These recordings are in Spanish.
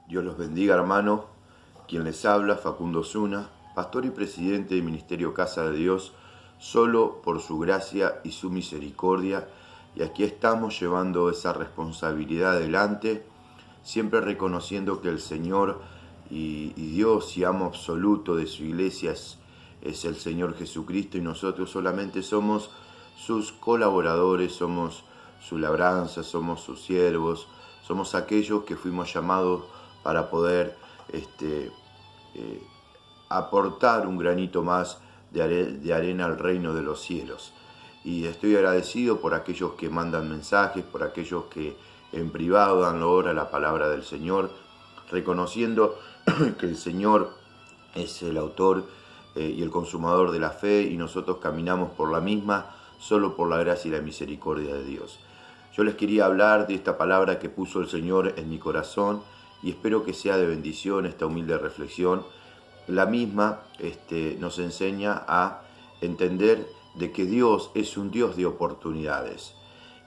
Dios los bendiga, hermano. Quien les habla, Facundo Zuna, pastor y presidente del Ministerio Casa de Dios, solo por su gracia y su misericordia. Y aquí estamos llevando esa responsabilidad adelante, siempre reconociendo que el Señor y Dios y amo absoluto de su iglesia es el Señor Jesucristo, y nosotros solamente somos sus colaboradores, somos su labranza, somos sus siervos, somos aquellos que fuimos llamados para poder aportar un granito más de arena al reino de los cielos. Y estoy agradecido por aquellos que mandan mensajes, por aquellos que en privado dan hora a la palabra del Señor, reconociendo que el Señor es el autor y el consumador de la fe, y nosotros caminamos por la misma solo por la gracia y la misericordia de Dios. Yo les quería hablar de esta palabra que puso el Señor en mi corazón, y espero que sea de bendición esta humilde reflexión. La misma nos enseña a entender de que Dios es un Dios de oportunidades,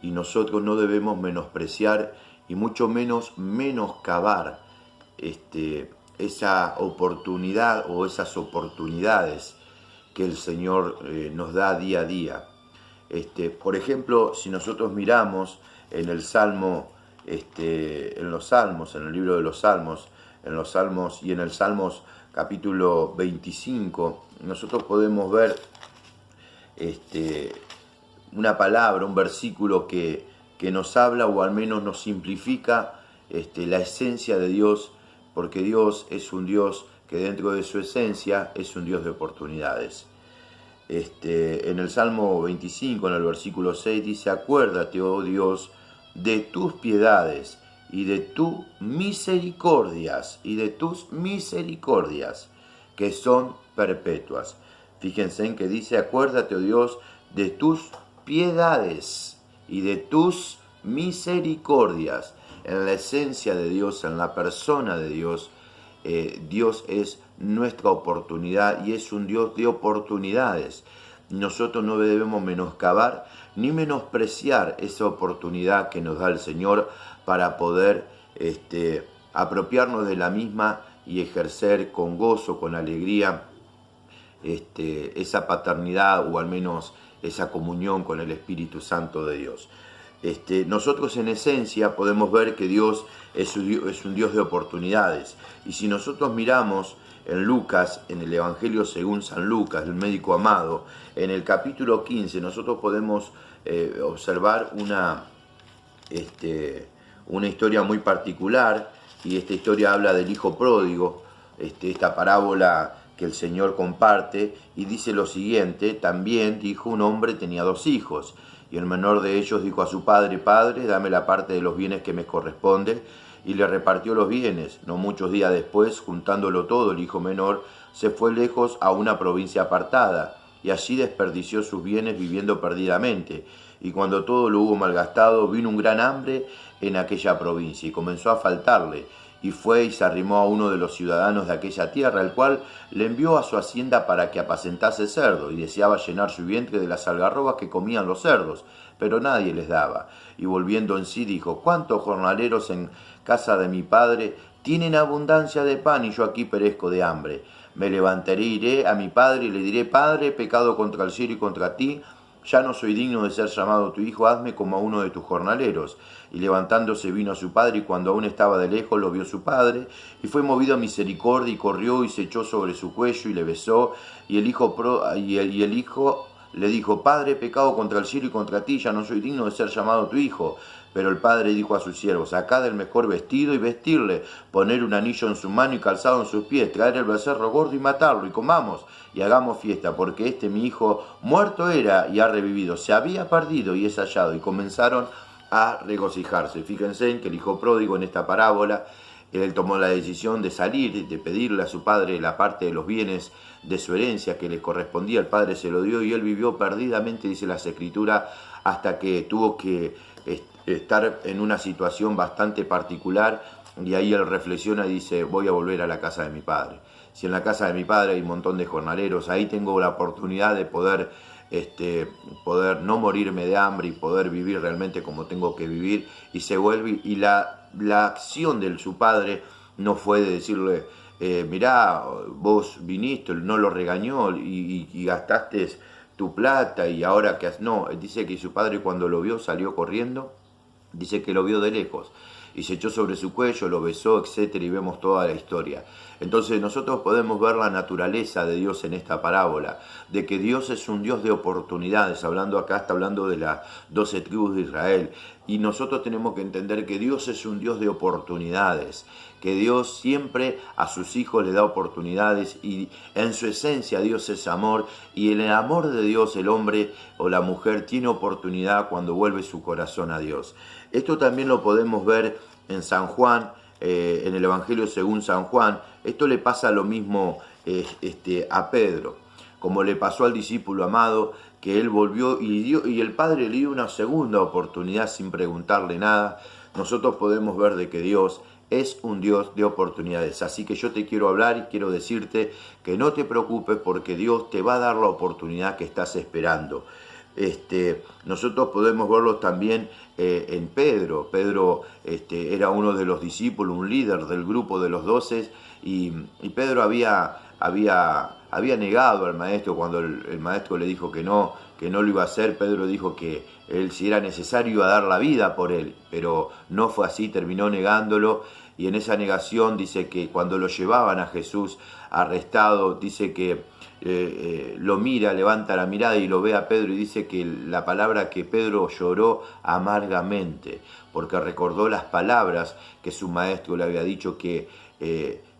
y nosotros no debemos menospreciar y mucho menos menoscabar esa oportunidad o esas oportunidades que el Señor nos da día a día. Por ejemplo, si nosotros miramos en el Salmo, en los Salmos, en el libro de los Salmos, en los Salmos y en el Salmos capítulo 25, nosotros podemos ver una palabra, un versículo que nos habla, o al menos nos simplifica la esencia de Dios, porque Dios es un Dios que dentro de su esencia es un Dios de oportunidades. En el Salmo 25, en el versículo 6, dice: acuérdate, oh Dios, de tus piedades y de tus misericordias, que son perpetuas. Fíjense en que dice: acuérdate, oh Dios, de tus piedades y de tus misericordias. En la esencia de Dios, en la persona de Dios, Dios es nuestra oportunidad y es un Dios de oportunidades. Nosotros no debemos menoscabar ni menospreciar esa oportunidad que nos da el Señor para poder apropiarnos de la misma y ejercer con gozo, con alegría, esa paternidad, o al menos esa comunión con el Espíritu Santo de Dios. Nosotros en esencia podemos ver que Dios es un Dios de oportunidades. Y si nosotros miramos en Lucas, en el Evangelio según San Lucas, el médico amado, en el capítulo 15, nosotros podemos observar una historia muy particular, y esta historia habla del hijo pródigo, esta parábola que el Señor comparte, y dice lo siguiente: también dijo un hombre tenía 2 hijos, y el menor de ellos dijo a su padre: Padre, dame la parte de los bienes que me corresponde, y le repartió los bienes. No muchos días después, juntándolo todo, el hijo menor se fue lejos a una provincia apartada, y allí desperdició sus bienes viviendo perdidamente. Y cuando todo lo hubo malgastado, vino un gran hambre en aquella provincia, y comenzó a faltarle. Y fue y se arrimó a uno de los ciudadanos de aquella tierra, el cual le envió a su hacienda para que apacentase cerdo, y deseaba llenar su vientre de las algarrobas que comían los cerdos, pero nadie les daba. Y volviendo en sí dijo: ¿cuántos jornaleros en casa de mi padre tienen abundancia de pan, y yo aquí perezco de hambre? Me levantaré, iré a mi padre y le diré: Padre, he pecado contra el cielo y contra ti, ya no soy digno de ser llamado tu hijo, hazme como a uno de tus jornaleros. Y levantándose vino a su padre, y cuando aún estaba de lejos lo vio su padre, y fue movido a misericordia, y corrió y se echó sobre su cuello y le besó. Y el hijo le dijo: Padre, he pecado contra el cielo y contra ti, ya no soy digno de ser llamado tu hijo. Pero el padre dijo a sus siervos: sacad el mejor vestido y vestirle, poner un anillo en su mano y calzado en sus pies, traer el becerro gordo y matarlo, y comamos y hagamos fiesta, porque mi hijo muerto era y ha revivido, se había perdido y es hallado. Y comenzaron a regocijarse. Fíjense en que el hijo pródigo, en esta parábola, él tomó la decisión de salir, de pedirle a su padre la parte de los bienes de su herencia que le correspondía. El padre se lo dio, y él vivió perdidamente, dice las Escrituras, hasta que tuvo que estar en una situación bastante particular, y ahí él reflexiona y dice: voy a volver a la casa de mi padre. Si en la casa de mi padre hay un montón de jornaleros, ahí tengo la oportunidad de poder no morirme de hambre y poder vivir realmente como tengo que vivir. Y se vuelve, y la acción de su padre no fue de decirle, mirá, vos viniste, no lo regañó y gastaste tu plata y ahora que... No, dice que su padre cuando lo vio salió corriendo, dice que lo vio de lejos y se echó sobre su cuello, lo besó, etcétera, y vemos toda la historia. Entonces nosotros podemos ver la naturaleza de Dios en esta parábola, de que Dios es un Dios de oportunidades. Hablando acá, está hablando de las 12 tribus de Israel, y nosotros tenemos que entender que Dios es un Dios de oportunidades, que Dios siempre a sus hijos le da oportunidades, y en su esencia Dios es amor, y en el amor de Dios el hombre o la mujer tiene oportunidad cuando vuelve su corazón a Dios. Esto también lo podemos ver en San Juan, en el Evangelio según San Juan. Esto le pasa lo mismo a Pedro, como le pasó al discípulo amado, que él volvió y el Padre le dio una segunda oportunidad sin preguntarle nada. Nosotros podemos ver de que Dios es un Dios de oportunidades. Así que yo te quiero hablar y quiero decirte que no te preocupes, porque Dios te va a dar la oportunidad que estás esperando. Nosotros podemos verlo también en Pedro. Pedro era uno de los discípulos, un líder del grupo de los 12, y Pedro había negado al maestro cuando el maestro le dijo que no lo iba a hacer. Pedro dijo que él, si era necesario, iba a dar la vida por él, pero no fue así, terminó negándolo. Y en esa negación dice que cuando lo llevaban a Jesús arrestado, dice que lo mira, levanta la mirada y lo ve a Pedro, y dice que la palabra que Pedro lloró amargamente, porque recordó las palabras que su maestro le había dicho, que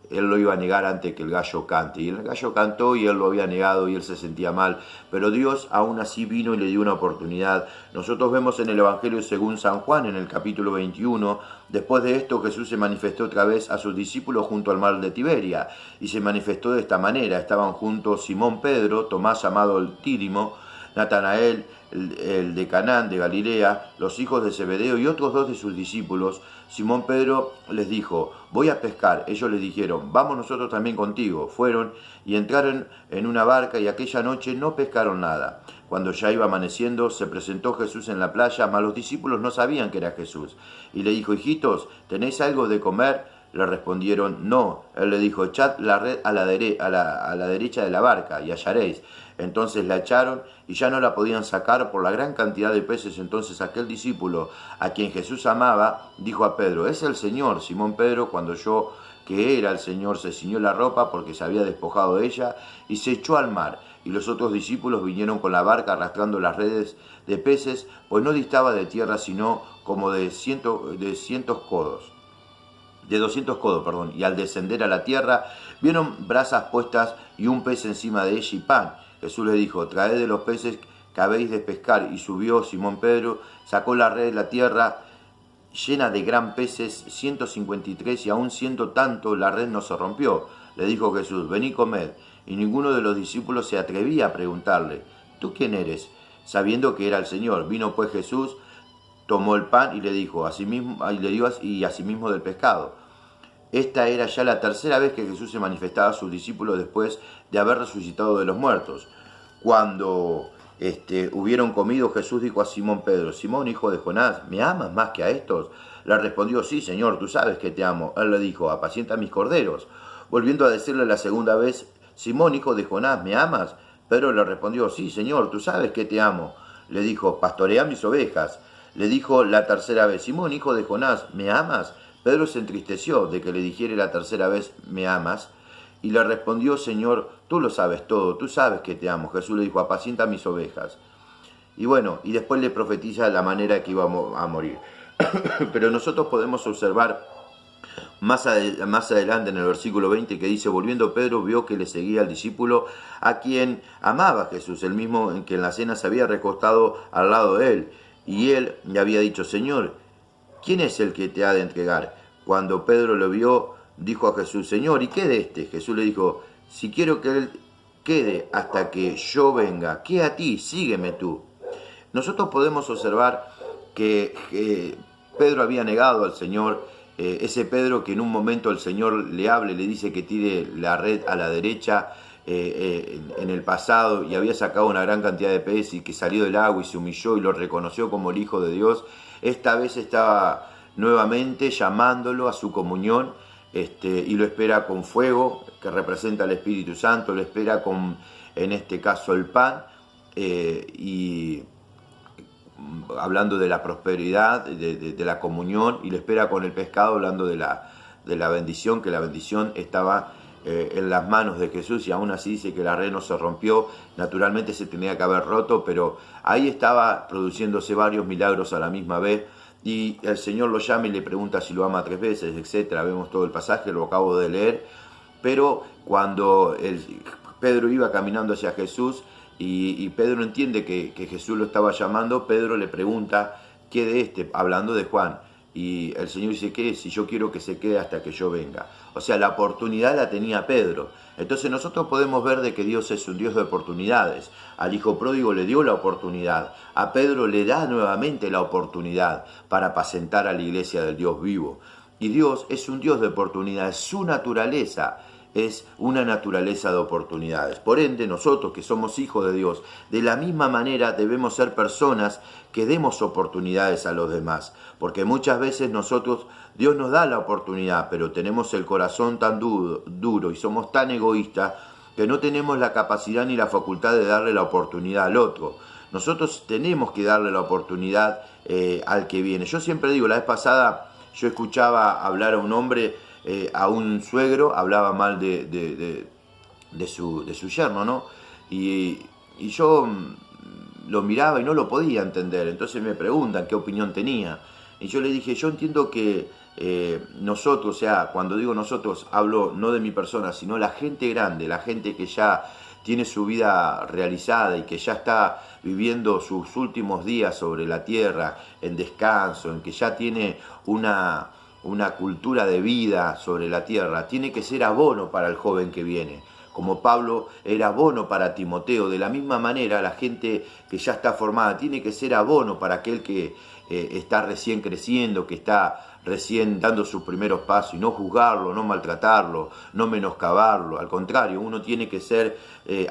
él lo iba a negar antes que el gallo cante. Y el gallo cantó y él lo había negado y él se sentía mal. Pero Dios aún así vino y le dio una oportunidad. Nosotros vemos en el Evangelio según San Juan, en el capítulo 21, después de esto Jesús se manifestó otra vez a sus discípulos junto al mar de Tiberia. Y se manifestó de esta manera. Estaban juntos Simón Pedro, Tomás llamado el Dídimo, Natanael, el de Canaán de Galilea, los hijos de Zebedeo y otros 2 de sus discípulos. Simón Pedro les dijo, voy a pescar. Ellos les dijeron, vamos nosotros también contigo. Fueron y entraron en una barca, y aquella noche no pescaron nada. Cuando ya iba amaneciendo, se presentó Jesús en la playa, mas los discípulos no sabían que era Jesús. Y le dijo, hijitos, ¿tenéis algo de comer? Le respondieron, no. Él le dijo, echad la red a la derecha de la barca y hallaréis. Entonces la echaron y ya no la podían sacar por la gran cantidad de peces. Entonces aquel discípulo a quien Jesús amaba dijo a Pedro, es el Señor. Simón Pedro, cuando oyó que era el Señor, se ciñó la ropa porque se había despojado de ella y se echó al mar. Y los otros discípulos vinieron con la barca arrastrando las redes de peces, pues no distaba de tierra sino como de 200 codos, y al descender a la tierra vieron brasas puestas y un pez encima de ella y pan. Jesús les dijo, traed de los peces que habéis de pescar. Y subió Simón Pedro, sacó la red de la tierra llena de gran peces, 153, y aún siendo tanto la red no se rompió. Le dijo Jesús, venid comed. Y ninguno de los discípulos se atrevía a preguntarle, ¿tú quién eres? Sabiendo que era el Señor. Vino pues Jesús, tomó el pan y le dijo, asimismo, y le dio asimismo del pescado. Esta era ya la tercera vez que Jesús se manifestaba a sus discípulos después de haber resucitado de los muertos. Cuando hubieron comido, Jesús dijo a Simón Pedro, Simón, hijo de Jonás, ¿me amas más que a estos? Le respondió, sí, Señor, tú sabes que te amo. Él le dijo, apacienta mis corderos. Volviendo a decirle la segunda vez, Simón, hijo de Jonás, ¿me amas? Pedro le respondió, sí, Señor, tú sabes que te amo. Le dijo, pastorea mis ovejas. Le dijo la tercera vez, Simón, hijo de Jonás, ¿me amas? Pedro se entristeció de que le dijere la tercera vez, ¿me amas? Y le respondió, Señor, tú lo sabes todo, tú sabes que te amo. Jesús le dijo, apacienta mis ovejas. Y bueno, y después le profetiza la manera que iba a morir. Pero nosotros podemos observar más adelante en el versículo 20 que dice, volviendo Pedro vio que le seguía al discípulo a quien amaba Jesús, el mismo en que en la cena se había recostado al lado de él. Y él le había dicho, Señor, ¿quién es el que te ha de entregar? Cuando Pedro lo vio, dijo a Jesús, Señor, ¿y qué de este? Jesús le dijo, si quiero que él quede hasta que yo venga, ¿qué a ti? Sígueme tú. Nosotros podemos observar que Pedro había negado al Señor, ese Pedro que en un momento el Señor le habla y le dice que tire la red a la derecha en el pasado, y había sacado una gran cantidad de peces y que salió del agua y se humilló y lo reconoció como el Hijo de Dios. Esta vez estaba nuevamente llamándolo a su comunión, y lo espera con fuego, que representa al Espíritu Santo, lo espera con, en este caso, el pan, y hablando de la prosperidad, de la comunión, y lo espera con el pescado, hablando de la bendición, que la bendición estaba en las manos de Jesús, y aún así dice que la red no se rompió. Naturalmente se tenía que haber roto, pero ahí estaba produciéndose varios milagros a la misma vez, y el Señor lo llama y le pregunta si lo ama 3 veces, etc. Vemos todo el pasaje, lo acabo de leer, pero cuando Pedro iba caminando hacia Jesús, y Pedro entiende que Jesús lo estaba llamando, Pedro le pregunta, ¿qué de este? Hablando de Juan. Y el Señor dice, ¿qué? Si yo quiero que se quede hasta que yo venga. O sea, la oportunidad la tenía Pedro. Entonces nosotros podemos ver de que Dios es un Dios de oportunidades. Al hijo pródigo le dio la oportunidad. A Pedro le da nuevamente la oportunidad para apacentar a la iglesia del Dios vivo. Y Dios es un Dios de oportunidades. Su naturaleza es una naturaleza de oportunidades. Por ende, nosotros que somos hijos de Dios, de la misma manera debemos ser personas que demos oportunidades a los demás. Porque muchas veces nosotros, Dios nos da la oportunidad, pero tenemos el corazón tan duro y somos tan egoístas que no tenemos la capacidad ni la facultad de darle la oportunidad al otro. Nosotros tenemos que darle la oportunidad al que viene. Yo siempre digo, la vez pasada yo escuchaba hablar a un hombre, a un suegro, hablaba mal de su yerno, ¿no? Y yo lo miraba y no lo podía entender. Entonces me preguntan qué opinión tenía. Y yo le dije, yo entiendo que nosotros, o sea, cuando digo nosotros, hablo no de mi persona, sino la gente grande, la gente que ya tiene su vida realizada y que ya está viviendo sus últimos días sobre la tierra, en descanso, en que ya tiene una cultura de vida sobre la tierra, tiene que ser abono para el joven que viene. Como Pablo era abono para Timoteo, de la misma manera la gente que ya está formada tiene que ser abono para aquel que está recién creciendo, que está recién dando sus primeros pasos, y no juzgarlo, no maltratarlo, no menoscabarlo. Al contrario, uno tiene que ser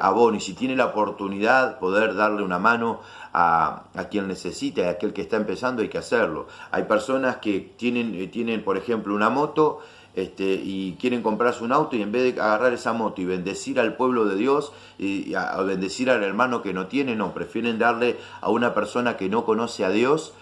abono, y si tiene la oportunidad poder darle una mano a quien necesita, a aquel que está empezando, hay que hacerlo. Hay personas que tienen por ejemplo, una moto, y quieren comprarse un auto, y en vez de agarrar esa moto y bendecir al pueblo de Dios y a bendecir al hermano que no tiene, no, prefieren darle a una persona que no conoce a Dios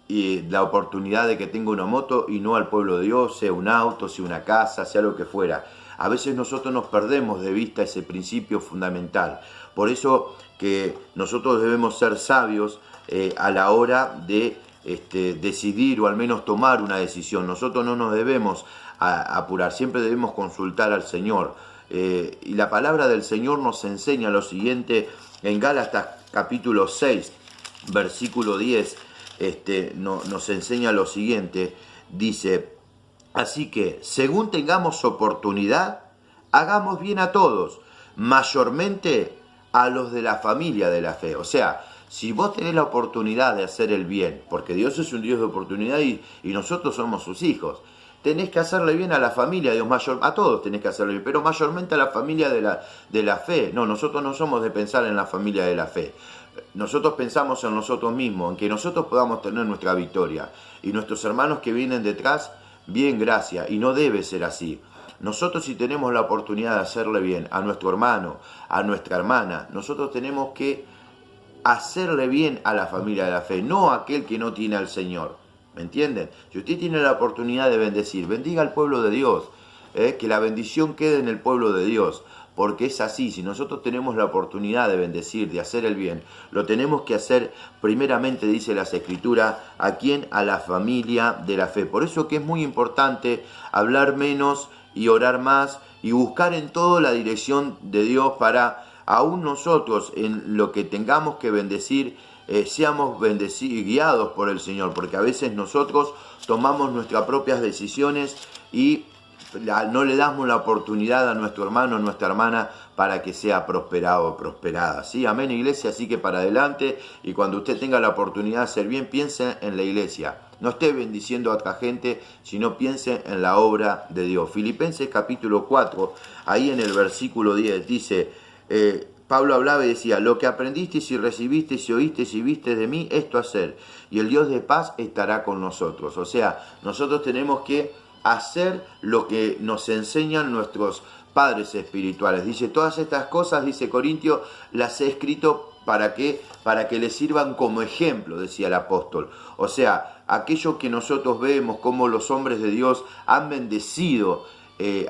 y la oportunidad de que tenga una moto, y no al pueblo de Dios, sea un auto, sea una casa, sea lo que fuera. A veces nosotros nos perdemos de vista ese principio fundamental. Por eso que nosotros debemos ser sabios a la hora de decidir, o al menos tomar una decisión. Nosotros no nos debemos apurar, siempre debemos consultar al Señor. Y la palabra del Señor nos enseña lo siguiente en Gálatas capítulo 6, versículo 10, nos enseña lo siguiente, dice: así que, según tengamos oportunidad, hagamos bien a todos, mayormente a los de la familia de la fe. O sea, si vos tenés la oportunidad de hacer el bien, porque Dios es un Dios de oportunidad y nosotros somos sus hijos, tenés que hacerle bien a la familia de Dios, a todos tenés que hacerle bien, pero mayormente a la familia de la fe. No, nosotros no somos de pensar en la familia de la fe. Nosotros pensamos en nosotros mismos, en que nosotros podamos tener nuestra victoria. Y nuestros hermanos que vienen detrás, bien, gracias. Y no debe ser así. Nosotros, si tenemos la oportunidad de hacerle bien a nuestro hermano, a nuestra hermana, nosotros tenemos que hacerle bien a la familia de la fe, no a aquel que no tiene al Señor. ¿Me entienden? Si usted tiene la oportunidad de bendecir, bendiga al pueblo de Dios, que la bendición quede en el pueblo de Dios, porque es así. Si nosotros tenemos la oportunidad de bendecir, de hacer el bien, lo tenemos que hacer primeramente, dice las Escrituras, ¿a quién? A la familia de la fe. Por eso que es muy importante hablar menos y orar más, y buscar en todo la dirección de Dios, para aún nosotros en lo que tengamos que bendecir, seamos bendecidos, guiados por el Señor, porque a veces nosotros tomamos nuestras propias decisiones y no le damos la oportunidad a nuestro hermano o nuestra hermana para que sea prosperado o prosperada. ¿Sí? Amén, iglesia. Así que para adelante, y cuando usted tenga la oportunidad de hacer bien, piense en la iglesia. No esté bendiciendo a otra gente, sino piense en la obra de Dios. Filipenses capítulo 4, ahí en el versículo 10, dice: Pablo hablaba y decía: lo que aprendisteis y recibisteis y oísteis y visteis de mí, esto hacer, y el Dios de paz estará con nosotros. O sea, nosotros tenemos que hacer lo que nos enseñan nuestros padres espirituales. Dice, todas estas cosas, dice Corintio, las he escrito ¿para qué? Para que les sirvan como ejemplo, decía el apóstol. O sea, aquello que nosotros vemos, como los hombres de Dios han bendecido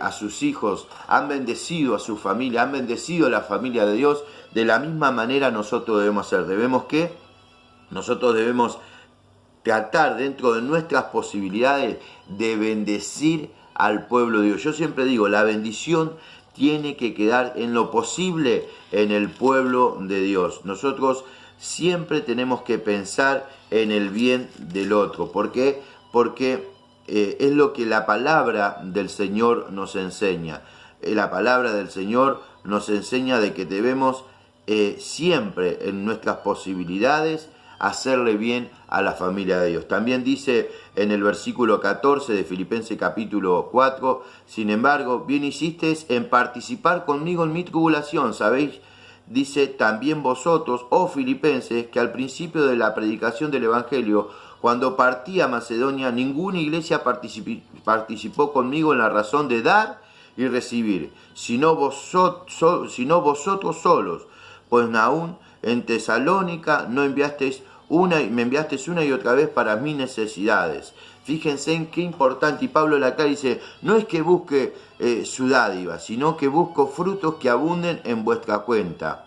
a sus hijos, han bendecido a su familia, han bendecido a la familia de Dios, de la misma manera nosotros debemos hacer. Nosotros debemos tratar dentro de nuestras posibilidades de bendecir al pueblo de Dios. Yo siempre digo, la bendición tiene que quedar en lo posible en el pueblo de Dios. Nosotros siempre tenemos que pensar en el bien del otro. ¿Por qué? Porque es lo que la palabra del Señor nos enseña. La palabra del Señor nos enseña de que debemos siempre en nuestras posibilidades hacerle bien a la familia de Dios. También dice en el versículo 14 de Filipenses capítulo 4, sin embargo, bien hicisteis en participar conmigo en mi tribulación, ¿sabéis? Dice también vosotros, oh Filipenses, que al principio de la predicación del Evangelio, cuando partí a Macedonia, ninguna iglesia participó conmigo en la razón de dar y recibir, sino vosotros solos, pues aún en Tesalónica no me enviasteis una y otra vez para mis necesidades. Fíjense en qué importante, y Pablo la acá dice, no es que busque su dádiva, sino que busco frutos que abunden en vuestra cuenta.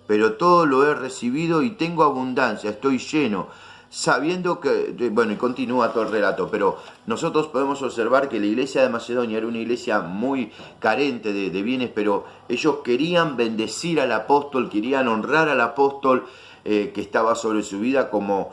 Pero todo lo he recibido y tengo abundancia, estoy lleno, sabiendo que, bueno, y continúa todo el relato, pero nosotros podemos observar que la iglesia de Macedonia era una iglesia muy carente de bienes, pero ellos querían bendecir al apóstol, querían honrar al apóstol que estaba sobre su vida, como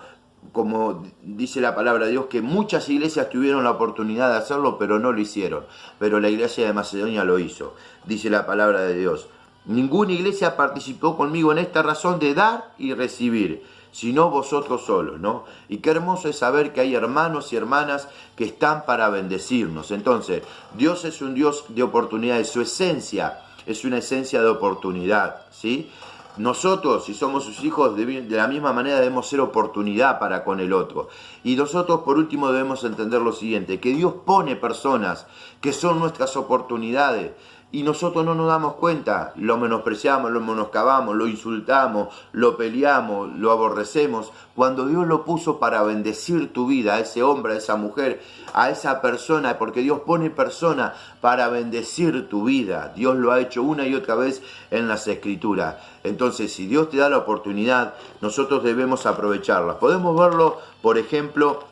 dice la palabra de Dios, que muchas iglesias tuvieron la oportunidad de hacerlo, pero no lo hicieron. Pero la iglesia de Macedonia lo hizo, dice la palabra de Dios. Ninguna iglesia participó conmigo en esta razón de dar y recibir, sino vosotros solos, ¿no? Y qué hermoso es saber que hay hermanos y hermanas que están para bendecirnos. Entonces, Dios es un Dios de oportunidades, su esencia es una esencia de oportunidad, ¿sí? Nosotros, si somos sus hijos, de la misma manera debemos ser oportunidad para con el otro. Y nosotros, por último, debemos entender lo siguiente, que Dios pone personas que son nuestras oportunidades, y nosotros no nos damos cuenta, lo menospreciamos, lo menoscabamos, lo insultamos, lo peleamos, lo aborrecemos, cuando Dios lo puso para bendecir tu vida, a ese hombre, a esa mujer, a esa persona, porque Dios pone personas para bendecir tu vida. Dios lo ha hecho una y otra vez en las Escrituras. Entonces, si Dios te da la oportunidad, nosotros debemos aprovecharla. Podemos verlo, por ejemplo,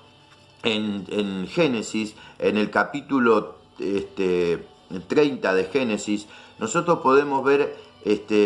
en Génesis, en el capítulo 30 de Génesis, nosotros podemos ver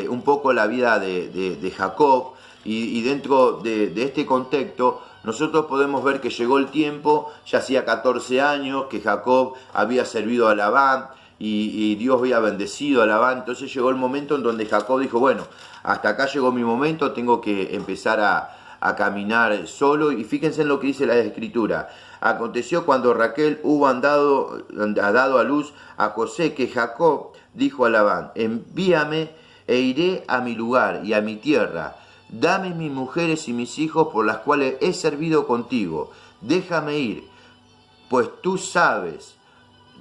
un poco la vida de Jacob, y dentro de este contexto nosotros podemos ver que llegó el tiempo, ya hacía 14 años que Jacob había servido a Labán y Dios había bendecido a Labán. Entonces llegó el momento en donde Jacob dijo, bueno, hasta acá llegó mi momento, tengo que empezar a caminar solo. Y fíjense en lo que dice la Escritura. Aconteció cuando Raquel hubo dado a luz a José, que Jacob dijo a Labán, envíame e iré a mi lugar y a mi tierra. Dame mis mujeres y mis hijos por las cuales he servido contigo. Déjame ir, pues tú sabes,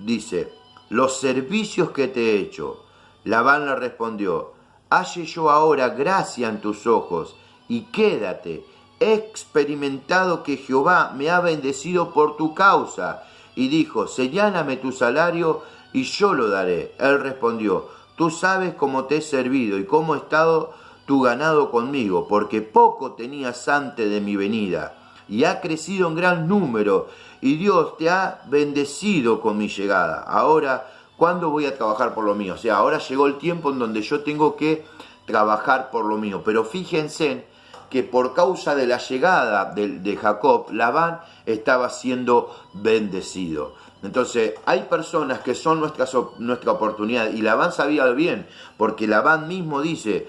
dice, los servicios que te he hecho. Labán le respondió, halle yo ahora gracia en tus ojos y quédate. He experimentado que Jehová me ha bendecido por tu causa. Y dijo, señálame tu salario y yo lo daré. Él respondió, tú sabes cómo te he servido y cómo ha estado tu ganado conmigo, porque poco tenías antes de mi venida, y ha crecido en gran número, y Dios te ha bendecido con mi llegada. Ahora, ¿cuándo voy a trabajar por lo mío? O sea, ahora llegó el tiempo en donde yo tengo que trabajar por lo mío. Pero fíjense que por causa de la llegada de Jacob, Labán estaba siendo bendecido. Entonces, hay personas que son nuestra oportunidad, y Labán sabía bien, porque Labán mismo dice,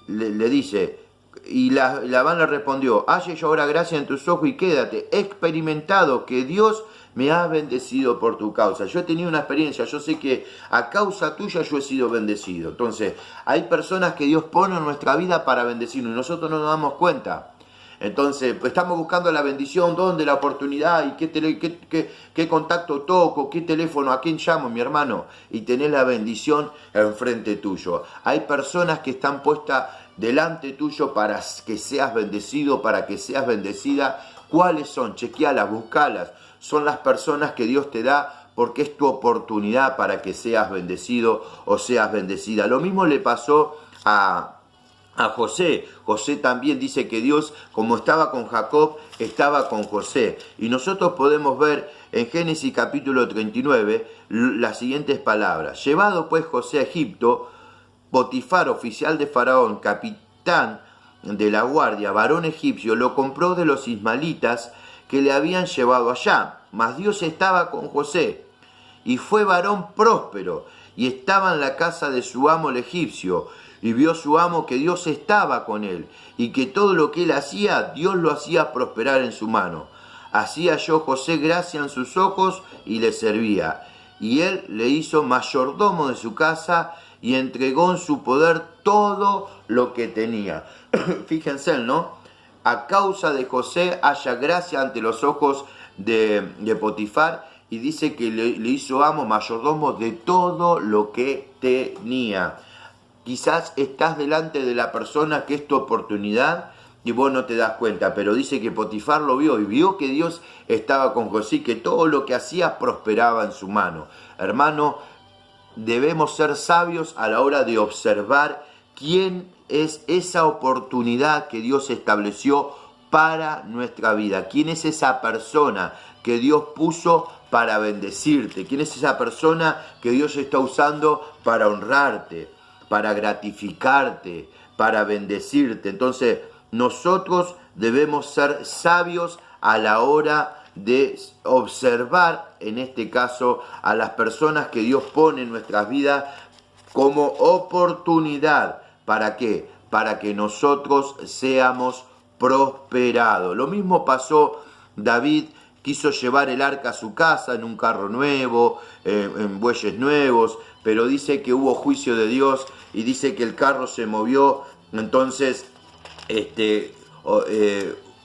le dice, y Labán le respondió, halle yo ahora gracia en tus ojos y quédate, he experimentado que Dios me ha bendecido por tu causa. Yo he tenido una experiencia, yo sé que a causa tuya yo he sido bendecido. Entonces, hay personas que Dios pone en nuestra vida para bendecirnos y nosotros no nos damos cuenta. Entonces, pues, estamos buscando la bendición, ¿dónde? La oportunidad, y qué contacto toco, qué teléfono, a quién llamo, mi hermano, y tenés la bendición enfrente tuyo. Hay personas que están puestas delante tuyo para que seas bendecido, para que seas bendecida. ¿Cuáles son? Chequealas, buscalas. Son las personas que Dios te da porque es tu oportunidad para que seas bendecido o seas bendecida. Lo mismo le pasó a José. José también dice que Dios, como estaba con Jacob, estaba con José. Y nosotros podemos ver en Génesis capítulo 39 las siguientes palabras. Llevado pues José a Egipto, Potifar, oficial de Faraón, capitán de la guardia, varón egipcio, lo compró de los ismaelitas que le habían llevado allá. Mas Dios estaba con José, y fue varón próspero, y estaba en la casa de su amo el egipcio. Y vio su amo que Dios estaba con él, y que todo lo que él hacía, Dios lo hacía prosperar en su mano. Así halló José gracia en sus ojos, y le servía. Y él le hizo mayordomo de su casa, y entregó en su poder todo lo que tenía. Fíjense, ¿no? A causa de José haya gracia ante los ojos de Potifar, y dice que le hizo amo, mayordomo de todo lo que tenía. Quizás estás delante de la persona que es tu oportunidad y vos no te das cuenta, pero dice que Potifar lo vio y vio que Dios estaba con José, que todo lo que hacía prosperaba en su mano. Hermano, debemos ser sabios a la hora de observar quién es esa oportunidad que Dios estableció para nuestra vida. ¿Quién es esa persona que Dios puso para bendecirte? ¿Quién es esa persona que Dios está usando para honrarte, para gratificarte, para bendecirte? Entonces, nosotros debemos ser sabios a la hora de observar, en este caso, a las personas que Dios pone en nuestras vidas como oportunidad. ¿Para qué? Para que nosotros seamos prosperados. Lo mismo pasó. David quiso llevar el arca a su casa en un carro nuevo, en bueyes nuevos, pero dice que hubo juicio de Dios y dice que el carro se movió. Entonces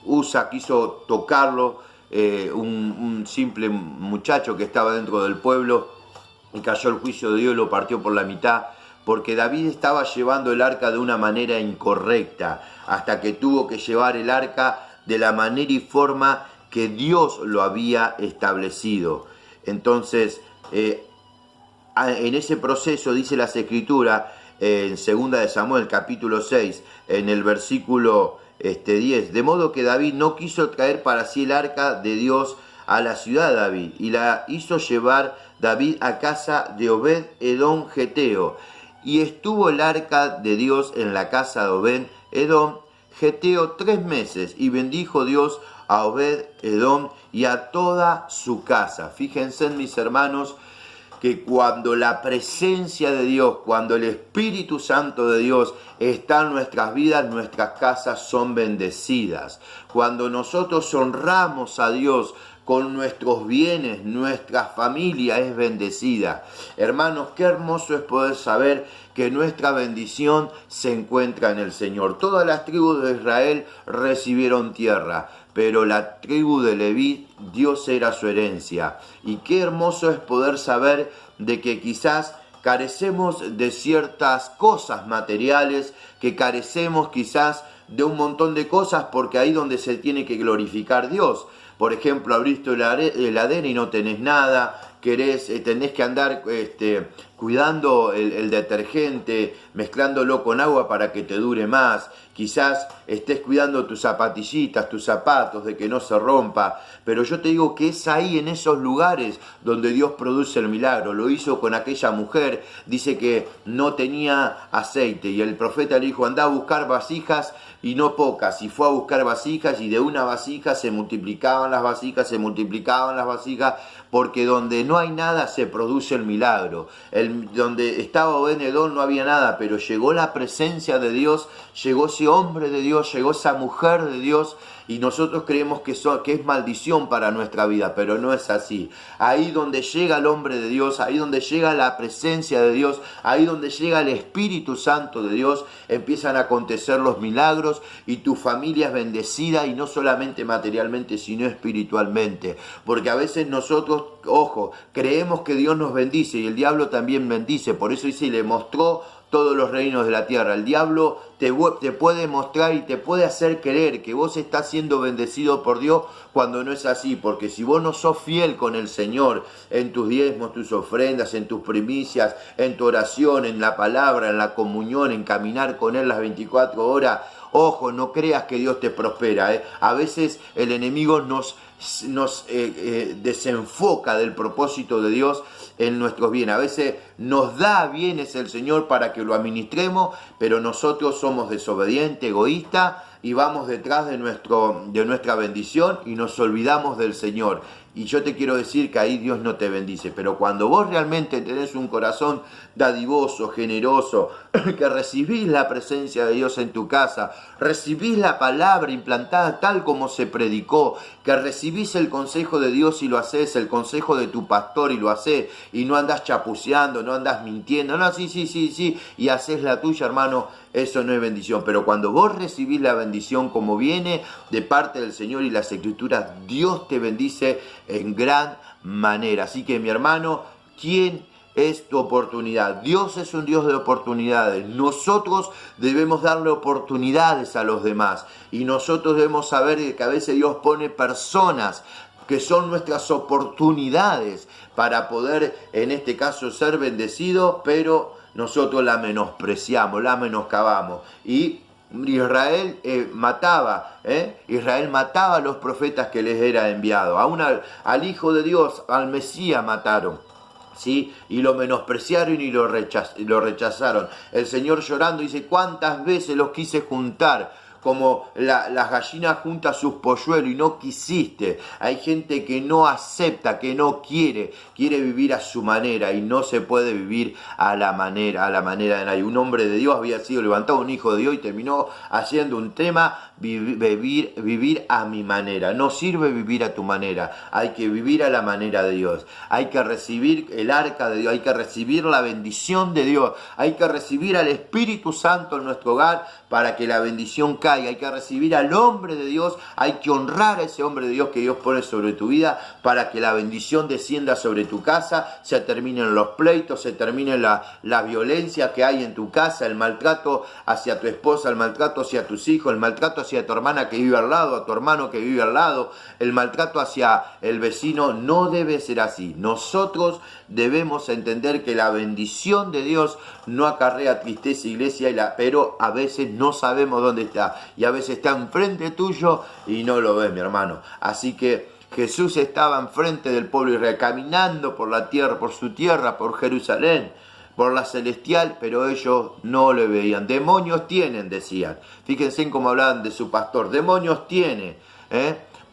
Usa quiso tocarlo, un simple muchacho que estaba dentro del pueblo, y cayó el juicio de Dios y lo partió por la mitad, porque David estaba llevando el arca de una manera incorrecta, hasta que tuvo que llevar el arca de la manera y forma que Dios lo había establecido. Entonces, en ese proceso, dice las Escrituras, en 2 de Samuel, capítulo 6, en el versículo 10, de modo que David no quiso traer para sí el arca de Dios a la ciudad de David, y la hizo llevar David a casa de Obed Edom Geteo. Y estuvo el arca de Dios en la casa de Obed Edom Geteo 3 meses, y bendijo Dios a Obed Edom y a toda su casa. Fíjense, mis hermanos, que cuando la presencia de Dios, cuando el Espíritu Santo de Dios está en nuestras vidas, nuestras casas son bendecidas. Cuando nosotros honramos a Dios con nuestros bienes, nuestra familia es bendecida. Hermanos, qué hermoso es poder saber que nuestra bendición se encuentra en el Señor. Todas las tribus de Israel recibieron tierra, pero la tribu de Leví, Dios era su herencia. Y qué hermoso es poder saber de que quizás carecemos de ciertas cosas materiales, que carecemos quizás de un montón de cosas, porque ahí donde se tiene que glorificar Dios. Por ejemplo, abriste la heladera y no tenés nada, tenés que andar cuidando el detergente, mezclándolo con agua para que te dure más. Quizás estés cuidando tus zapatillitas, tus zapatos, de que no se rompa. Pero yo te digo que es ahí, en esos lugares, donde Dios produce el milagro. Lo hizo con aquella mujer, dice que no tenía aceite, y el profeta le dijo, anda a buscar vasijas, y no pocas, y fue a buscar vasijas, y de una vasija se multiplicaban las vasijas, porque donde no hay nada se produce el milagro. Donde estaba Obed Edom no había nada, pero llegó la presencia de Dios, llegó ese hombre de Dios, llegó esa mujer de Dios, y nosotros creemos que es maldición para nuestra vida, pero no es así. Ahí donde llega el hombre de Dios, ahí donde llega la presencia de Dios, ahí donde llega el Espíritu Santo de Dios, empiezan a acontecer los milagros y tu familia es bendecida, y no solamente materialmente, sino espiritualmente. Porque a veces nosotros, ojo, creemos que Dios nos bendice y el diablo también bendice. Por eso dice, y le mostró todos los reinos de la tierra. El diablo te puede mostrar y te puede hacer creer que vos estás siendo bendecido por Dios cuando no es así, porque si vos no sos fiel con el Señor en tus diezmos, tus ofrendas, en tus primicias, en tu oración, en la palabra, en la comunión, en caminar con Él las 24 horas, ojo, no creas que Dios te prospera. A veces el enemigo nos desenfoca del propósito de Dios en nuestros bienes. A veces nos da bienes el Señor para que lo administremos, pero nosotros somos desobedientes, egoístas, y vamos detrás de nuestra bendición y nos olvidamos del Señor. Y yo te quiero decir que ahí Dios no te bendice. Pero cuando vos realmente tenés un corazón dadivoso, generoso, que recibís la presencia de Dios en tu casa, recibís la palabra implantada tal como se predicó, que recibís el consejo de Dios y lo hacés, el consejo de tu pastor y lo hacés, y no andás chapuceando, no andás mintiendo, no, sí, y hacés la tuya, hermano, eso no es bendición. Pero cuando vos recibís la bendición como viene de parte del Señor y las Escrituras, Dios te bendice en gran manera. Así que, mi hermano, ¿quién es tu oportunidad? Dios es un Dios de oportunidades. Nosotros debemos darle oportunidades a los demás, y nosotros debemos saber que a veces Dios pone personas que son nuestras oportunidades para poder, en este caso, ser bendecidos, pero nosotros la menospreciamos, la menoscabamos. Y Israel mataba a los profetas que les era enviado. Aún al Hijo de Dios, al Mesías, mataron, ¿sí? Y lo menospreciaron y lo rechazaron. El Señor, llorando, dice: ¿cuántas veces los quise juntar como las gallinas juntan sus polluelos y no quisiste? Hay gente que no acepta, que no quiere vivir a su manera, y no se puede vivir a la manera de nadie. Un hombre de Dios había sido levantado, un hijo de Dios, y terminó haciendo un tema: vivir a mi manera. No sirve vivir a tu manera, hay que vivir a la manera de Dios. Hay que recibir el arca de Dios, hay que recibir la bendición de Dios, hay que recibir al Espíritu Santo en nuestro hogar para que la bendición caiga. Hay que recibir al hombre de Dios, hay que honrar a ese hombre de Dios que Dios pone sobre tu vida para que la bendición descienda sobre tu casa, se terminen los pleitos, se termine la violencia que hay en tu casa, el maltrato hacia tu esposa, el maltrato hacia tus hijos, el maltrato hacia tu hermana que vive al lado, a tu hermano que vive al lado, el maltrato hacia el vecino. No debe ser así. Nosotros debemos entender que la bendición de Dios no acarrea tristeza, iglesia, pero a veces no sabemos dónde está, y a veces está enfrente tuyo y no lo ves, mi hermano. Así que Jesús estaba enfrente del pueblo de Israel, caminando por la tierra, por su tierra, por Jerusalén, por la celestial, pero ellos no le veían. Demonios tienen, decían. Fíjense en cómo hablaban de su pastor. Demonios tiene,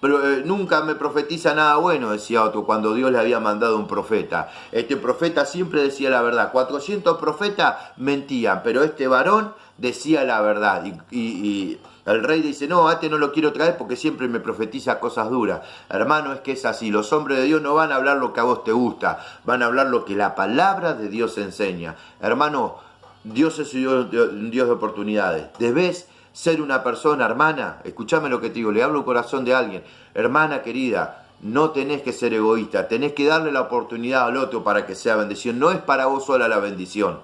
pero nunca me profetiza nada bueno, decía otro, cuando Dios le había mandado un profeta. Este profeta siempre decía la verdad. 400 profetas mentían, pero este varón decía la verdad. Y el rey dice: no, a este no lo quiero traer porque siempre me profetiza cosas duras. Hermano, es que es así. Los hombres de Dios no van a hablar lo que a vos te gusta, van a hablar lo que la palabra de Dios enseña. Hermano, Dios es un Dios de oportunidades. Debes ser una persona, hermana, escúchame lo que te digo, le hablo al corazón de alguien. Hermana querida, no tenés que ser egoísta, tenés que darle la oportunidad al otro para que sea bendición. No es para vos sola la bendición.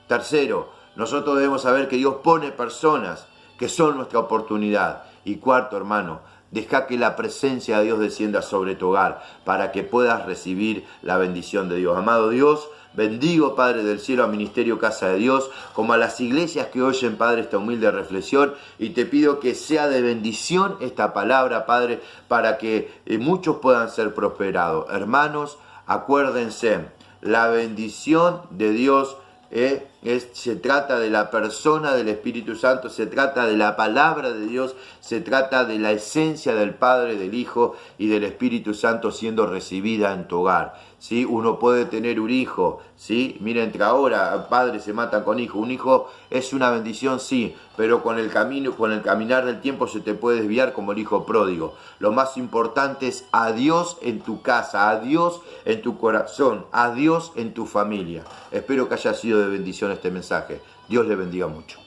Tercero, nosotros debemos saber que Dios pone personas que son nuestra oportunidad. Y cuarto, hermano, deja que la presencia de Dios descienda sobre tu hogar para que puedas recibir la bendición de Dios. Amado Dios, bendigo, Padre del cielo, a Ministerio Casa de Dios, como a las iglesias que oyen, Padre, esta humilde reflexión, y te pido que sea de bendición esta palabra, Padre, para que muchos puedan ser prosperados. Hermanos, acuérdense, la bendición de Dios se trata de la persona del Espíritu Santo, se trata de la palabra de Dios, se trata de la esencia del Padre, del Hijo y del Espíritu Santo siendo recibida en tu hogar. ¿Sí? Uno puede tener un hijo, ¿sí? Mira, entre ahora padres se matan con hijos. Un hijo es una bendición, sí, pero con el caminar del tiempo se te puede desviar como el hijo pródigo. Lo más importante es a Dios en tu casa, a Dios en tu corazón, a Dios en tu familia. Espero que haya sido de bendición este mensaje. Dios le bendiga mucho.